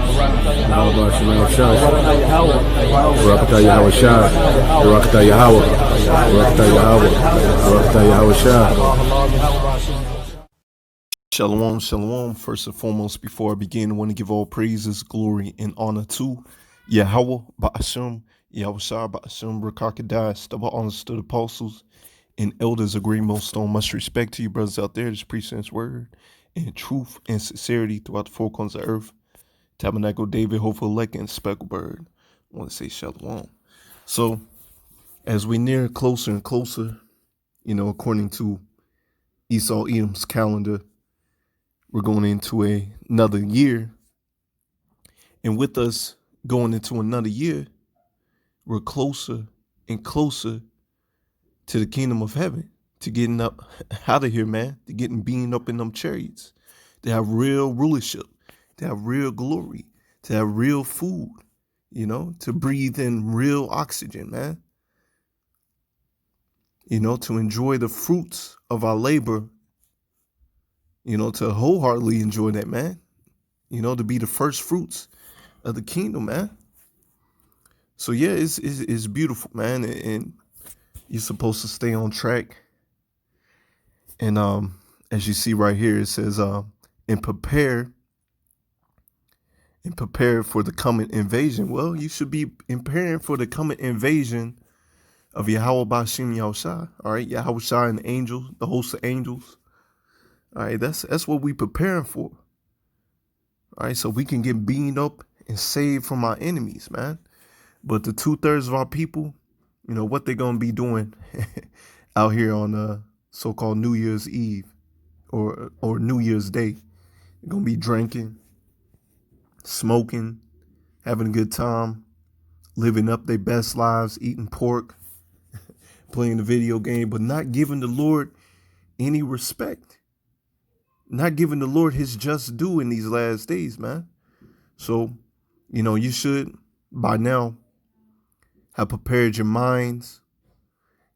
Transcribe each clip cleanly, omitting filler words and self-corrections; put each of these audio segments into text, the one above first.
Yahweh Shalom Shah. Barakatah Yahweh Shah. Barakatah Yahweh. Barakatah Yahweh. Barakatah Yahweh Shah. Shalom, shalom. First and foremost, before I begin, I want to give all praises, glory, and honor to Yahweh, Ba'ashem, Yahweh Shah, Ba'ashem, Rakakadai, double honors to the apostles and elders. Agree most on much respect to you brothers out there. Just preaching his word in truth and sincerity throughout the four corners of earth. Tabernacle David, Hopeful Elect, and Speckled Bird. I want to say shalom. So, as we near closer and closer, according to Esau Edom's calendar, we're going into another year. And with us going into another year, we're closer and closer to the kingdom of heaven, to getting up out of here, man, to getting beamed up in them chariots, to have real rulership, to have real glory, to have real food, to breathe in real oxygen, man. To enjoy the fruits of our labor, to wholeheartedly enjoy that, man. To be the first fruits of the kingdom, man. So yeah, it's beautiful, man, and you're supposed to stay on track. And as you see right here, it says and prepare for the coming invasion. Well, you should be preparing for the coming invasion of Yahweh Ba'ashem Yahushua. All right, Yahushua and the angels, the host of angels. All right, that's what we preparing for. All right, so we can get beamed up and saved from our enemies, man. But the 2/3 of our people, what they're gonna be doing out here on so-called New Year's Eve or New Year's Day. They're gonna be drinking, smoking, having a good time, living up their best lives, eating pork, playing the video game, but not giving the Lord any respect, not giving the Lord his just due in these last days, man. So, you should by now have prepared your minds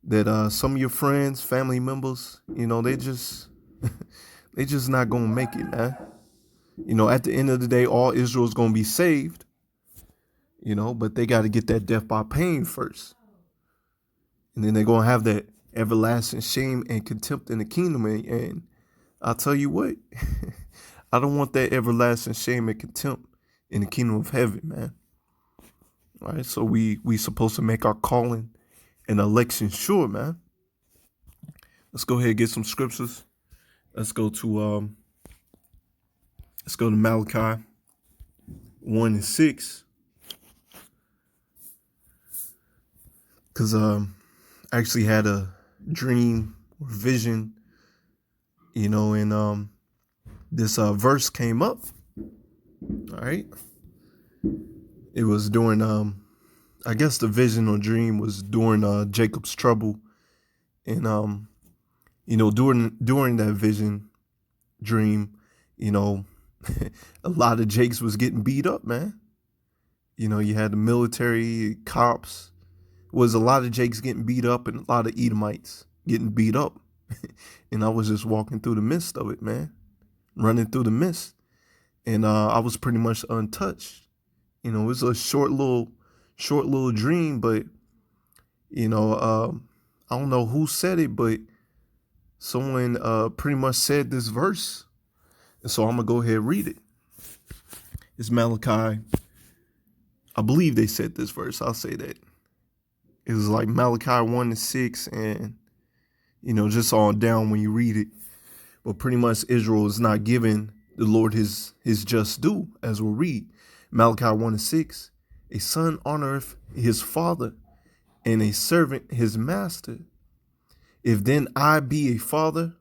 that some of your friends, family members, they just not gonna make it, man. At the end of the day, all Israel is gonna be saved, but they got to get that death by pain first. And then they're going to have that everlasting shame and contempt in the kingdom. And I'll tell you what, I don't want that everlasting shame and contempt in the kingdom of heaven, man. All right, so we supposed to make our calling and election sure, man. Let's go ahead and get some scriptures. Let's go to Malachi 1:6. Because I actually had a dream or vision, and this verse came up. All right. It was during, I guess the vision or dream was during Jacob's trouble. And, during that vision, dream, a lot of Jakes was getting beat up, man. You had the military, cops. Was a lot of Jakes getting beat up and a lot of Edomites getting beat up. And I was just walking through the midst of it, man, running through the mist. And I was pretty much untouched. It was a short little dream, but, I don't know who said it, but someone pretty much said this verse. And so I'm going to go ahead and read it. It's Malachi. I believe they said this verse. I'll say that. It was like Malachi 1:6, and, just on down when you read it. But pretty much Israel is not giving the Lord his just due, as we'll read. Malachi 1:6, a son honoreth his father, and a servant his master. If then I be a father,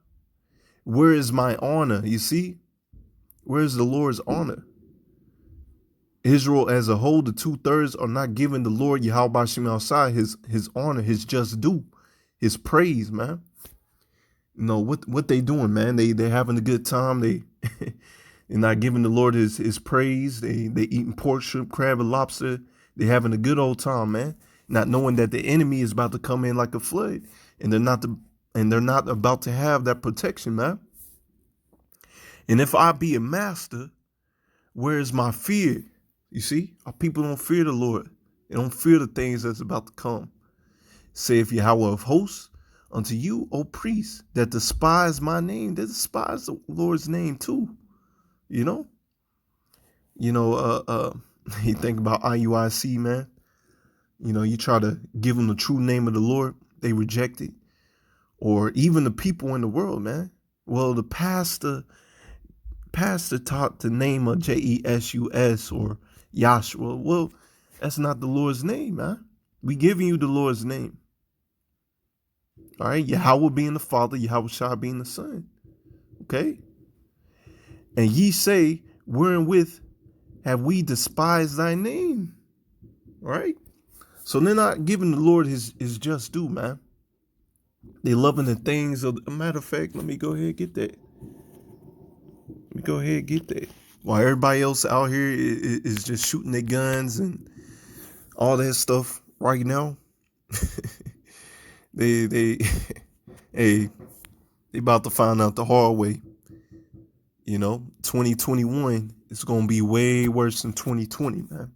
where is my honor? You see, where is the Lord's honor? Israel as a whole, the 2/3 are not giving the Lord Yahweh Ba'ashem Yahushua his honor, his just due, his praise, man. What they doing, man? They having a good time. They're not giving the Lord his praise. They eating pork, shrimp, crab, and lobster. They having a good old time, man. Not knowing that the enemy is about to come in like a flood, and they're not about to have that protection, man. And if I be a master, where is my fear? You see, our people don't fear the Lord. They don't fear the things that's about to come. Saith Yahweh of hosts, unto you, O priests, that despise my name, that despise the Lord's name too. You know? You think about IUIC, man. You try to give them the true name of the Lord, they reject it. Or even the people in the world, man. Well, the pastor taught the name of Jesus or Yahshua. Well, that's not the Lord's name, man. We giving you the Lord's name. All right, Yahweh being the Father, Yahweh Shah being the Son. Okay? And ye say, wherewith have we despised thy name? All right? So they're not giving the Lord his just due, man. They loving the things of, a matter of fact, let me go ahead and get that. While everybody else out here is just shooting their guns and all that stuff right now, they hey, they about to find out the hard way. 2021 is going to be way worse than 2020, man,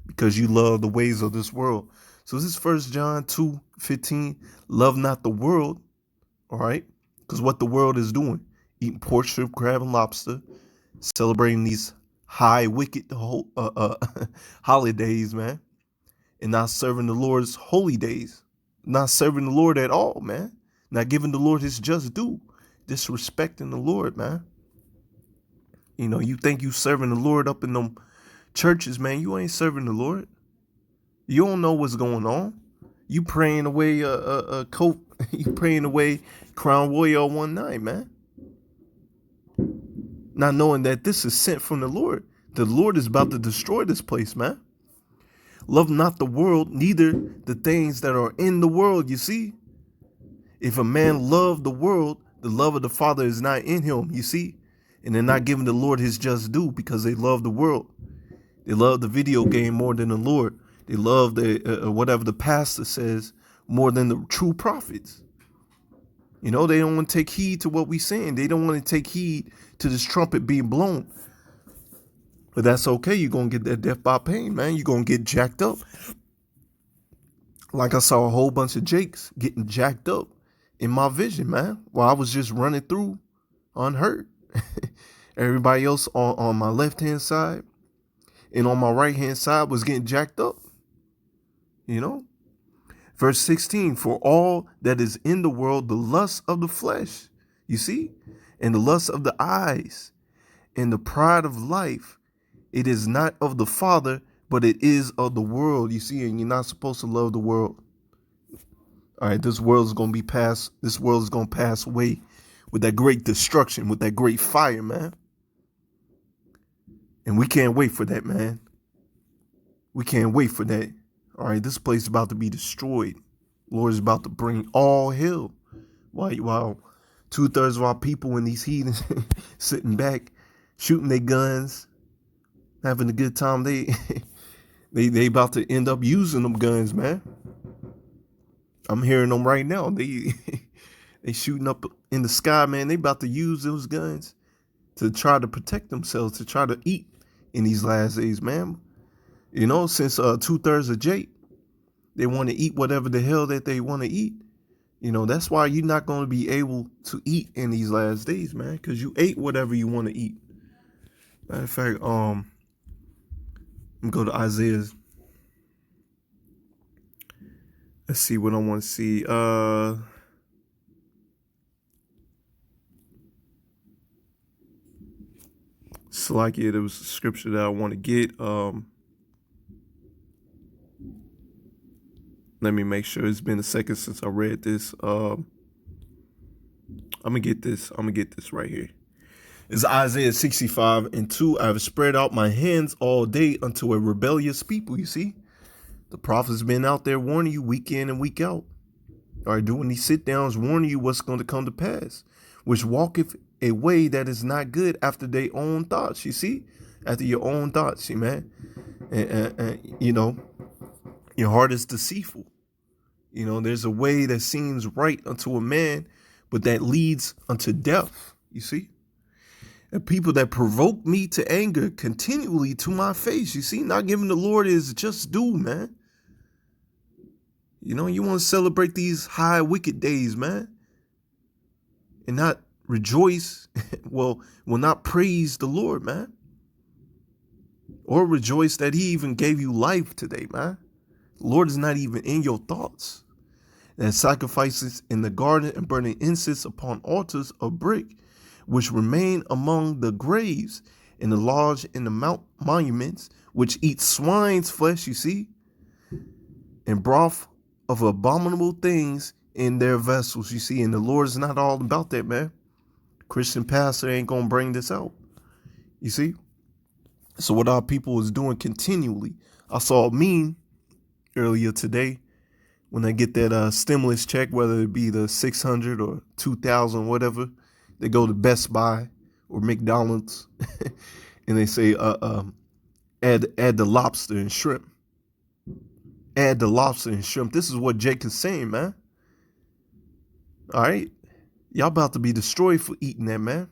because you love the ways of this world. So this is 1 John 2:15. Love not the world, all right? Because what the world is doing, eating pork, shrimp, crab, and lobster, celebrating these high, wicked holidays, man, and not serving the Lord's holy days, not serving the Lord at all, man, not giving the Lord his just due, disrespecting the Lord, man. You think you serving the Lord up in them churches, man. You ain't serving the Lord. You don't know what's going on. You praying away a coat. You praying away Crown Royal one night, man. Not knowing that this is sent from the Lord. The Lord is about to destroy this place, man. Love not the world, neither the things that are in the world, you see. If a man love the world, the love of the Father is not in him, you see. And they're not giving the Lord his just due because they love the world. They love the video game more than the Lord. They love the whatever the pastor says more than the true prophets. They don't want to take heed to what we're saying. They don't want to take heed to this trumpet being blown. But that's okay. You're going to get that death by pain, man. You're going to get jacked up. Like I saw a whole bunch of Jakes getting jacked up in my vision, man, while I was just running through unhurt. Everybody else on my left-hand side and on my right-hand side was getting jacked up. Verse 16, for all that is in the world, the lust of the flesh, you see, and the lust of the eyes, and the pride of life, it is not of the Father, but it is of the world, you see, and you're not supposed to love the world. All right, this world is going to pass away with that great destruction, with that great fire, man. And we can't wait for that, man. We can't wait for that. All right, this place is about to be destroyed. Lord is about to bring all hell. While 2/3 of our people in these heathens sitting back, shooting their guns, having a good time, they about to end up using them guns, man. I'm hearing them right now. They shooting up in the sky, man. They about to use those guns to try to protect themselves, to try to eat in these last days, man. Since 2/3 of Jake, they want to eat whatever the hell that they want to eat. That's why you're not going to be able to eat in these last days, man, because you ate whatever you want to eat. Matter of fact, let me go to Isaiah. Let's see what I want to see. It's like it was a scripture that I want to get. Let me make sure. It's been a second since I read this. I'm gonna get this right here. It's Isaiah 65:2. I have spread out my hands all day unto a rebellious people. You see, the prophet's been out there warning you week in and week out. All right, doing these sit downs, warning you what's going to come to pass, which walketh a way that is not good after their own thoughts. You see, after your own thoughts, see, man, and your heart is deceitful. There's a way that seems right unto a man, but that leads unto death. You see, And people that provoke me to anger continually to my face. You see, not giving the Lord his just due, man. You know, you want to celebrate these high wicked days, man. And not rejoice, will not praise the Lord, man. Or rejoice that he even gave you life today, man. The Lord is not even in your thoughts. And sacrifices in the garden and burning incense upon altars of brick, which remain among the graves and the lodge in the monuments, which eat swine's flesh, you see, and broth of abominable things in their vessels, you see. And the Lord is not all about that, man. Christian pastor ain't gonna bring this out, you see. So what our people is doing continually. I saw a meme earlier today when they get that stimulus check, whether it be the 600 or 2,000, whatever, they go to Best Buy or McDonald's and they say, add the lobster and shrimp. Add the lobster and shrimp. This is what Jake is saying, man. All right. Y'all about to be destroyed for eating that, man.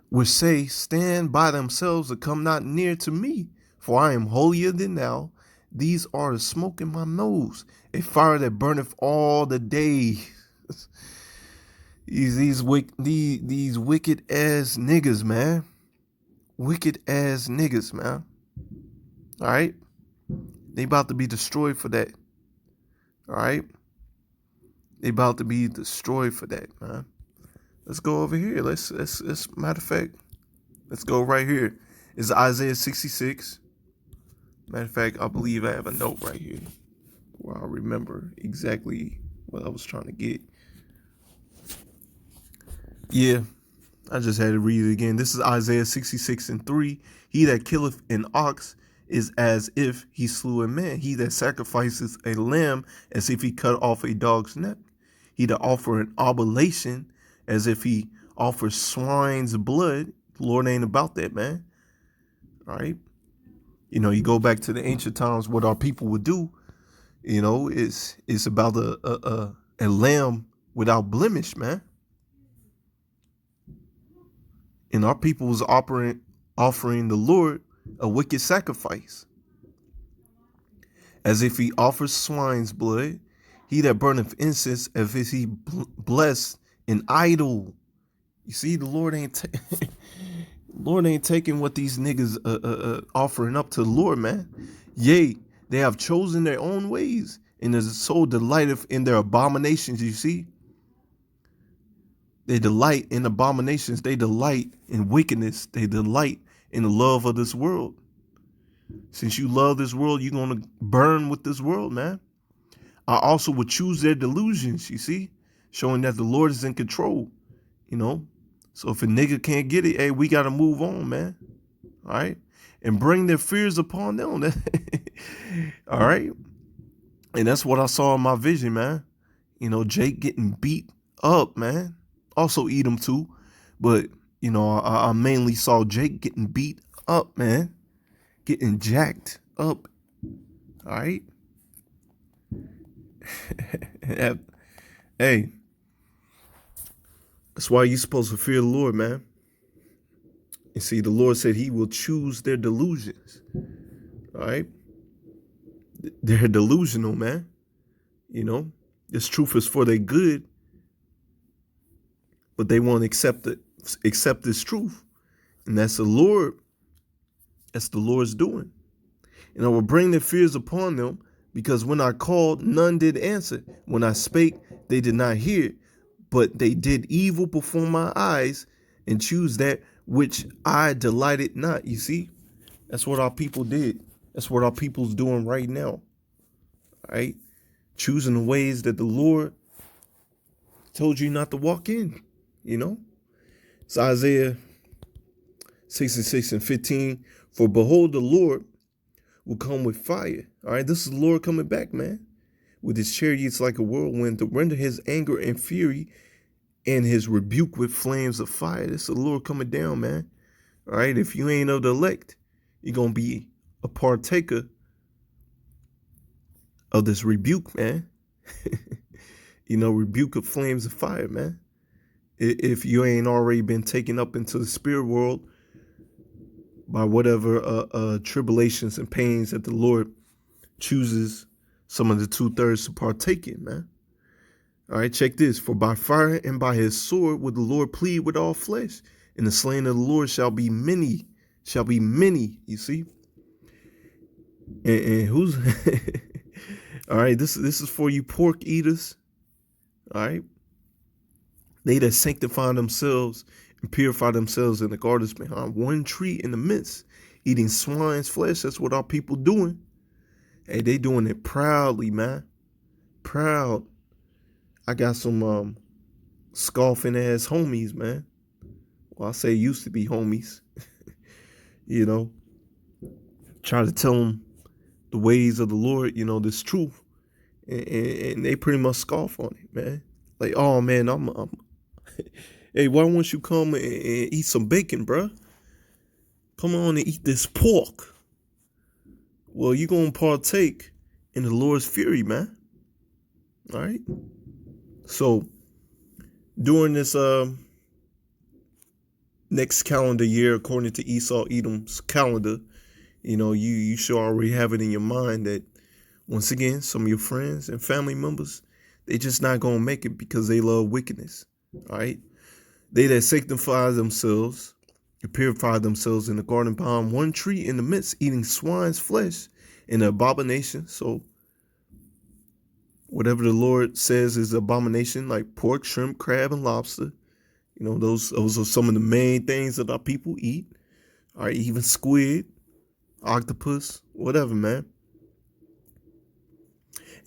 Which say, stand by themselves and come not near to me, for I am holier than thou. These are the smoke in my nose, a fire that burneth all the day. these wicked ass niggas, man. Wicked ass niggas, man. All right. They about to be destroyed for that. All right. They about to be destroyed for that, man. Let's go over here. Let's matter of fact, let's go right here. It's Isaiah 66. Matter of fact, I believe I have a note right here where I remember exactly what I was trying to get. Yeah, I just had to read it again. This is Isaiah 66:3. He that killeth an ox is as if he slew a man. He that sacrifices a lamb as if he cut off a dog's neck. He that offer an oblation as if he offers swine's blood. The Lord ain't about that, man. All right. You know, you go back to the ancient times, what our people would do, you know, it's about a lamb without blemish, man. And our people was offering the Lord a wicked sacrifice. As if he offers swine's blood, he that burneth incense, as if he blessed an idol. You see, the Lord ain't taking what these niggas offering up to the Lord, man. Yea, they have chosen their own ways, and is so delighteth in their abominations, you see. They delight in abominations. They delight in wickedness. They delight in the love of this world. Since you love this world, you're going to burn with this world, man. I also would choose their delusions, you see, showing that the Lord is in control, you know. So if a nigga can't get it, hey, we got to move on, man. All right. And bring their fears upon them. All right. And that's what I saw in my vision, man. You know, Jake getting beat up, man. Also Edom too. But, you know, I mainly saw Jake getting beat up, man. Getting jacked up. All right. Hey, that's why you're supposed to fear the Lord, man. You see, the Lord said he will choose their delusions. All right. They're delusional, man. You know, this truth is for their good, but they won't accept this truth. And that's the Lord. That's the Lord's doing. And I will bring their fears upon them, because when I called, none did answer. When I spake, they did not hear. But they did evil before my eyes, and choose that which I delighted not. You see, that's what our people did. That's what our people's doing right now. All right, choosing the ways that the Lord told you not to walk in. You know, it's Isaiah 66:15. For behold, the Lord will come with fire. All right, this is the Lord coming back, man, with his chariots like a whirlwind, to render his anger and fury and his rebuke with flames of fire. This is the Lord coming down, man. All right, if you ain't of the elect, you're going to be a partaker of this rebuke, man. You know, rebuke of flames of fire, man. if you ain't already been taken up into the spirit world by whatever tribulations and pains that the Lord chooses some of the 2/3 to partake in, man. All right, check this. For by fire and by his sword would the Lord plead with all flesh, and the slain of the Lord shall be many, you see? And who's all right, this is for you pork eaters. All right. They that sanctify themselves and purify themselves in the gardens behind one tree in the midst, eating swine's flesh. That's what our people doing. Hey, they doing it proudly, man. Proud. I got some scoffing ass homies, man. Well, I say used to be homies. You know, try to tell them the ways of the Lord, this truth. And they pretty much scoff on it, man. Like, oh man, I'm hey, why won't you come and eat some bacon, bruh? Come on and eat this pork. Well, you gonna partake in the Lord's fury, man. All right. So during this next calendar year, according to Esau Edom's calendar, you should already have it in your mind that once again, some of your friends and family members, they just not gonna make it because they love wickedness. All right. They that sanctify themselves and purify themselves in the garden behind one tree in the midst, eating swine's flesh in an abomination. So whatever the Lord says is abomination, like pork, shrimp, crab, and lobster, those are some of the main things that our people eat. All right, even squid, octopus, whatever, man.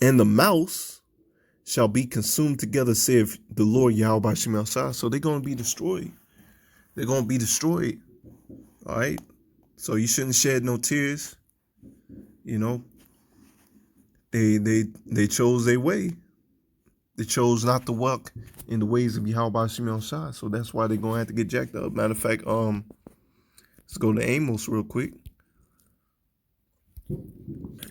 And the mouse shall be consumed together, saith the Lord Yahweh by Shem Shah. So they're going to be destroyed. They're going to be destroyed. All right. So you shouldn't shed no tears. They chose their way. They chose not to walk in the ways of Yahweh by Shem Shah. So that's why they're going to have to get jacked up. Matter of fact, let's go to Amos real quick.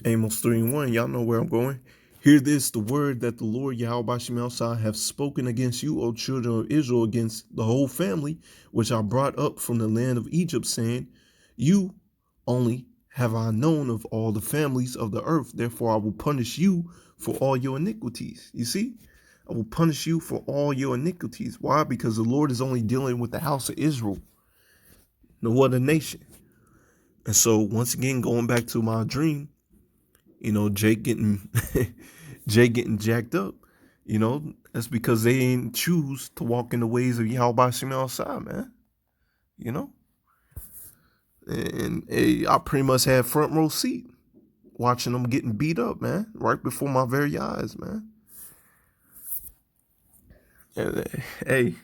Amos 3:1. Y'all know where I'm going. Hear this, the word that the Lord Yahweh Bashim Shah have spoken against you, O children of Israel, against the whole family, which I brought up from the land of Egypt, saying, you only have I known of all the families of the earth. Therefore, I will punish you for all your iniquities. You see, I will punish you for all your iniquities. Why? Because the Lord is only dealing with the house of Israel, no other nation. And so once again, going back to my dream, Jake getting Jake getting jacked up, that's because they ain't choose to walk in the ways of Yahweh Shemel Shah, man. And hey, I pretty much had front row seat watching them getting beat up, man, right before my very eyes, man. And, hey,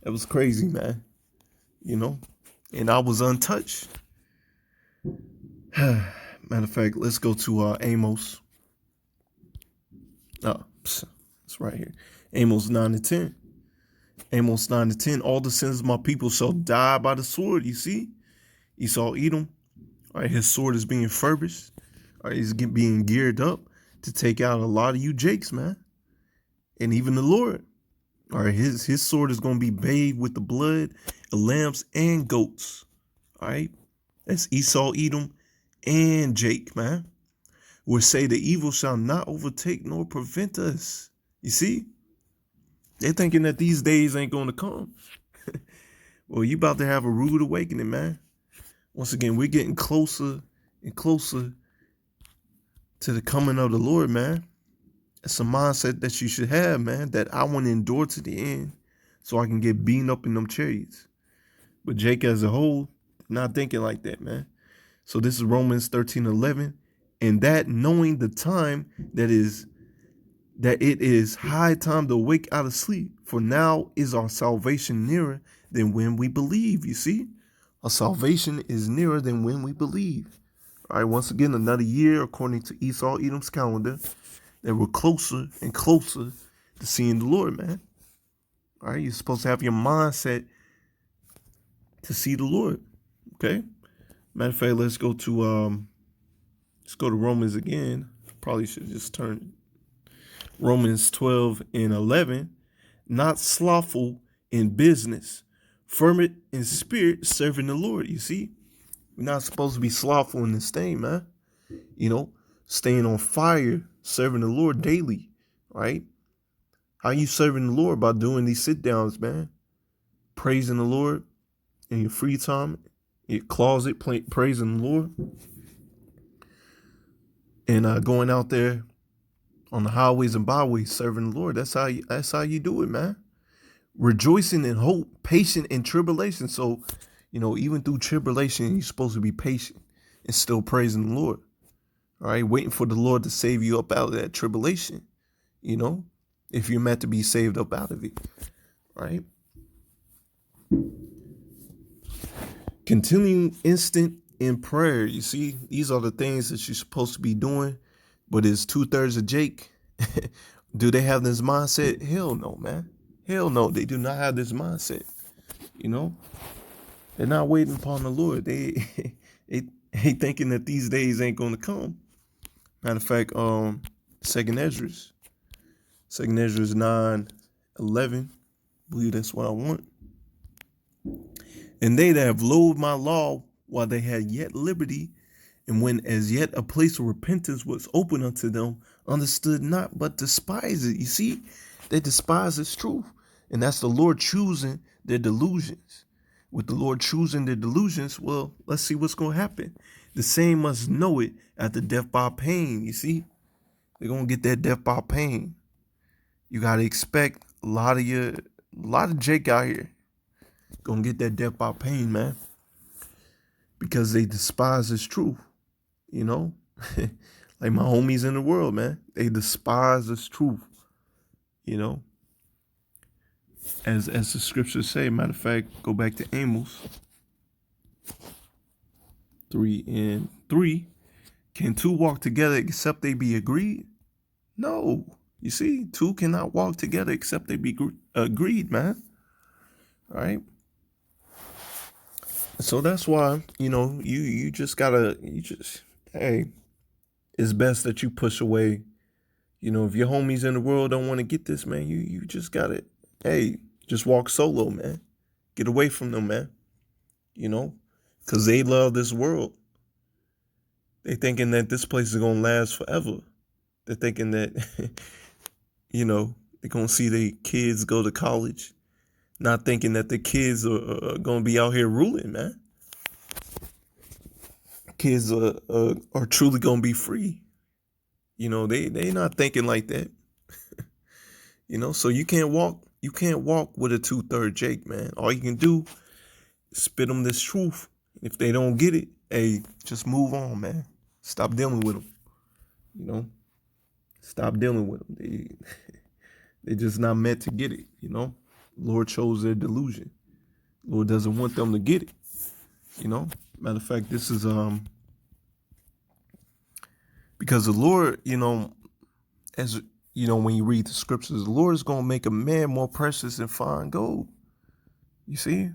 that was crazy, man. And I was untouched. Matter of fact, let's go to Amos. It's right here. Amos 9:10. Amos 9:10. All the sins of my people shall die by the sword. You see, Esau Edom. All right, his sword is being furbished. All right, he's being geared up to take out a lot of you Jakes, man, and even the Lord. All right, his sword is going to be bathed with the blood of lambs and goats. All right, that's Esau Edom and Jake, man, will say the evil shall not overtake nor prevent us. You see, they're thinking that these days ain't going to come. Well, you about to have a rude awakening, man. Once again, we're getting closer and closer to the coming of the Lord, man. It's a mindset that you should have, man, that I want to endure to the end so I can get beaten up in them chariots. But Jake as a whole, not thinking like that, man. So this is Romans 13:11. And that knowing the time that it is high time to wake out of sleep. For now is our salvation nearer than when we believe. You see, our salvation is nearer than when we believe. All right, once again, another year according to Esau Edom's calendar, that we're closer and closer to seeing the Lord, man. All right, you're supposed to have your mindset to see the Lord. Okay. Matter of fact, let's go to Romans again. Probably should just turn Romans 12:11. Not slothful in business, fervent in spirit, serving the Lord. You see, we're not supposed to be slothful in this thing, man. Staying on fire, serving the Lord daily, right? How you serving the Lord? By doing these sit downs, man. Praising the Lord in your free time, your closet, praising the Lord, and going out there on the highways and byways serving the Lord. That's how you do it, man. Rejoicing in hope, patient in tribulation. So, even through tribulation, you're supposed to be patient and still praising the Lord. All right, waiting for the Lord to save you up out of that tribulation. If you're meant to be saved up out of it, right? Continuing instant in prayer. You see, these are the things that you're supposed to be doing. But is 2/3 of Jake? Do they have this mindset? Hell no, man. Hell no, they do not have this mindset. They're not waiting upon the Lord. They thinking that these days ain't gonna come. Matter of fact, Second Ezra 9:11. I believe that's what I want. And they that have loathed my law while they had yet liberty, and when as yet a place of repentance was open unto them, understood not, but despised it. You see, they despise its truth. And that's the Lord choosing their delusions. With the Lord choosing their delusions, well, let's see what's going to happen. The same must know it at the death by pain. You see, they're going to get that death by pain. You got to expect a lot of Jake out here going to get that death by pain, man. Because they despise his truth, like my homies in the world, man. They despise this truth, As the scriptures say. Matter of fact, go back to Amos 3:3. Can two walk together except they be agreed? No. You see, two cannot walk together except they be agreed, man. All right. So that's why, you just gotta, hey, it's best that you push away. If your homies in the world don't want to get this, man, you just gotta, hey, just walk solo, man. Get away from them, man. Because they love this world. They thinking that this place is going to last forever. They're thinking that, they're going to see their kids go to college. Not thinking that the kids are going to be out here ruling, man. Kids are truly going to be free. They not thinking like that. So you can't walk with a 2/3 Jake, man. All you can do is spit them this truth. If they don't get it, hey, just move on, man. Stop dealing with them. Stop dealing with them. They're just not meant to get it, Lord chose their delusion. Lord doesn't want them to get it, Matter of fact, this is because the Lord, as when you read the scriptures, the Lord is going to make a man more precious than fine gold. You see?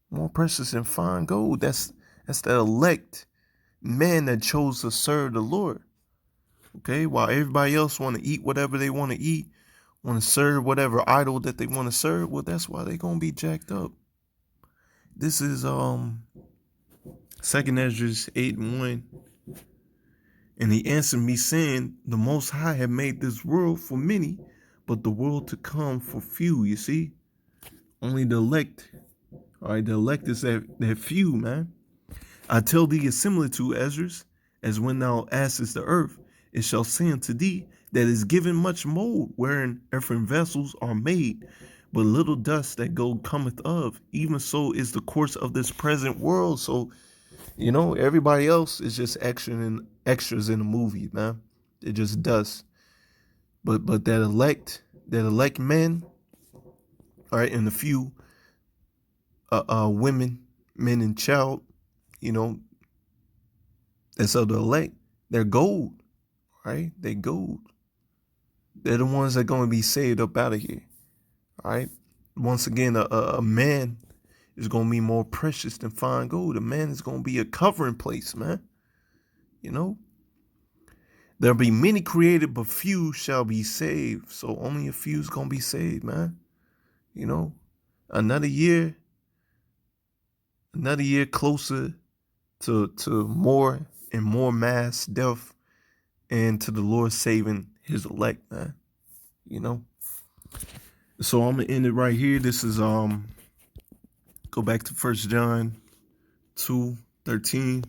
More precious than fine gold. That's the elect man that chose to serve the Lord. Okay? While everybody else want to eat whatever they want to eat, want to serve whatever idol that they want to serve, well, that's why they're going to be jacked up. This is 2 Ezra 8:1. And he answered me, saying, the Most High have made this world for many, but the world to come for few. You see? Only the elect. All right, the elect is that few, man. I tell thee a similitude, Ezra, as when thou askest the earth, it shall say unto thee, that is given much mold, wherein earthen vessels are made, but little dust that gold cometh of. Even so is the course of this present world. So, everybody else is just extras in a movie, man. They're just dust. But that elect men, all right, and a few women, men and child, that's of the elect. They're gold, right? They gold. They're the ones that are going to be saved up out of here, all right? Once again, a man is going to be more precious than fine gold. A man is going to be a covering place, man. There'll be many created, but few shall be saved. So only a few is going to be saved, man. Another year closer to more and more mass death and to the Lord saving his elect, man. You know? So I'm gonna end it right here. This is go back to 1 John 2:13.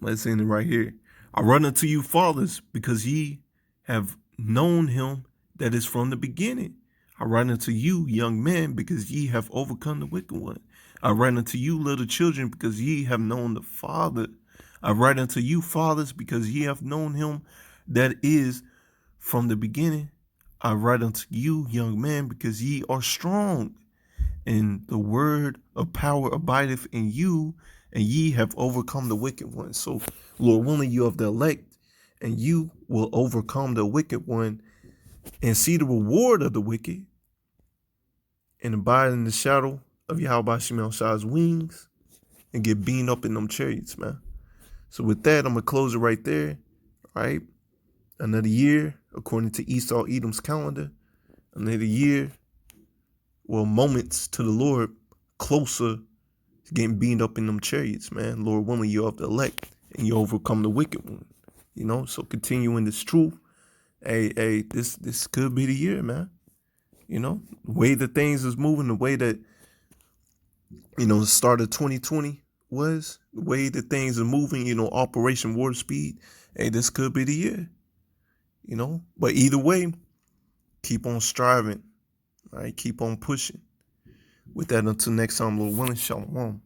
Let's end it right here. I run unto you, fathers, because ye have known him that is from the beginning. I run unto you, young men, because ye have overcome the wicked one. I write unto you, little children, because ye have known the Father. I write unto you, fathers, because ye have known him that is from the beginning. I write unto you, young men, because ye are strong, and the word of power abideth in you, and ye have overcome the wicked one. So, Lord willing, you of the elect, and you will overcome the wicked one and see the reward of the wicked and abide in the shadow of Yahweh Shemel Shah's wings and get beamed up in them chariots, man. So with that, I'm going to close it right there, right? Another year, according to Esau Edom's calendar, another year, well, moments to the Lord closer to getting beamed up in them chariots, man. Lord willing, you're of the elect and you overcome the wicked one, you know? So continuing this truth, hey, this could be the year, man. You know, the way that things is moving, the way that, you know, the start of 2020 was, the way that things are moving, you know, Operation Warp Speed, hey, this could be the year, you know. But either way, keep on striving, right? Keep on pushing. With that, until next time, Lord willing, shalom.